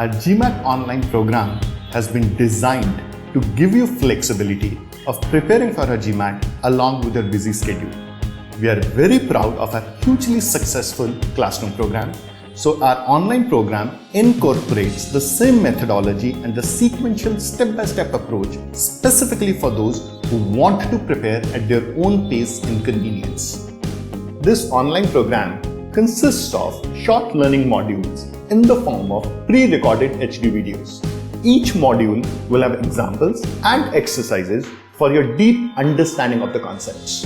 Our GMAT online program has been designed to give you flexibility of preparing for a GMAT along with your busy schedule. We are very proud of our hugely successful classroom program. So our online program incorporates the same methodology and the sequential step-by-step approach specifically for those who want to prepare at their own pace and convenience. This online program consists of short learning modules in the form of pre-recorded HD videos. Each module will have examples and exercises for your deep understanding of the concepts.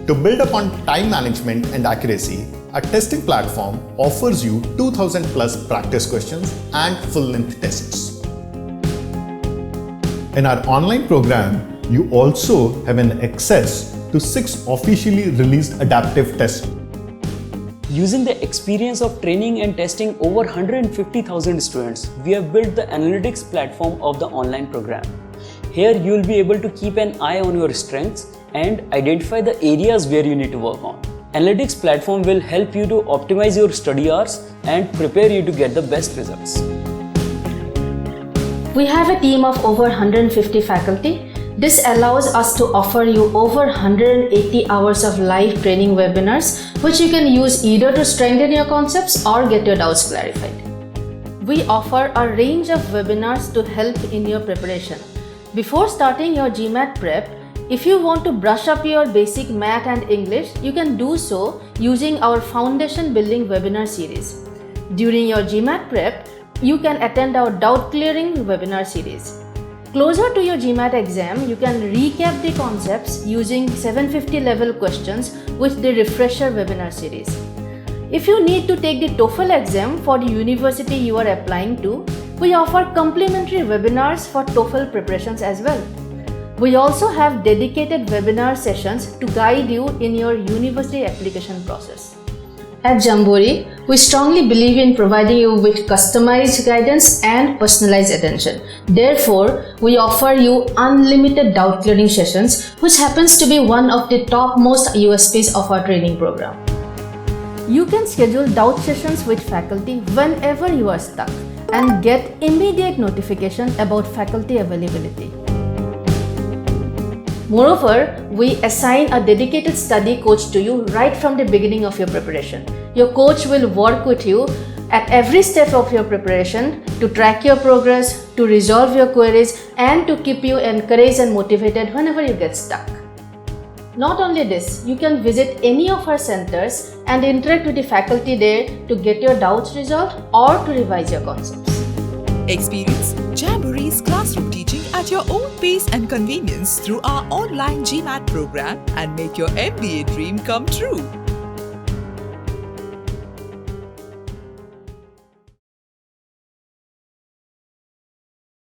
To build upon time management and accuracy, our testing platform offers you 2000 plus practice questions and full-length tests. In our online program, you also have an access to 6 officially released adaptive tests. Using the experience of training and testing over 150,000 students, we have built the analytics platform of the online program. Here you will be able to keep an eye on your strengths and identify the areas where you need to work on. Analytics platform will help you to optimize your study hours and prepare you to get the best results. We have a team of over 150 faculty. This allows us to offer you over 180 hours of live training webinars, which you can use either to strengthen your concepts or get your doubts clarified. We offer a range of webinars to help in your preparation. Before starting your GMAT prep, if you want to brush up your basic math and English, you can do so using our Foundation Building webinar series. During your GMAT prep, you can attend our Doubt Clearing webinar series. Closer to your GMAT exam, you can recap the concepts using 750 level questions with the Refresher webinar series. If you need to take the TOEFL exam for the university you are applying to, we offer complimentary webinars for TOEFL preparations as well. We also have dedicated webinar sessions to guide you in your university application process. At Jamboree, we strongly believe in providing you with customized guidance and personalized attention. Therefore, we offer you unlimited doubt clearing sessions, which happens to be one of the topmost USPs of our training program. You can schedule doubt sessions with faculty whenever you are stuck and get immediate notification about faculty availability. Moreover, we assign a dedicated study coach to you right from the beginning of your preparation. Your coach will work with you at every step of your preparation to track your progress, to resolve your queries, and to keep you encouraged and motivated whenever you get stuck. Not only this, you can visit any of our centers and interact with the faculty there to get your doubts resolved or to revise your concepts. Experience Jamboree's classroom teaching at your own pace and convenience through our online GMAT program and make your MBA dream come true.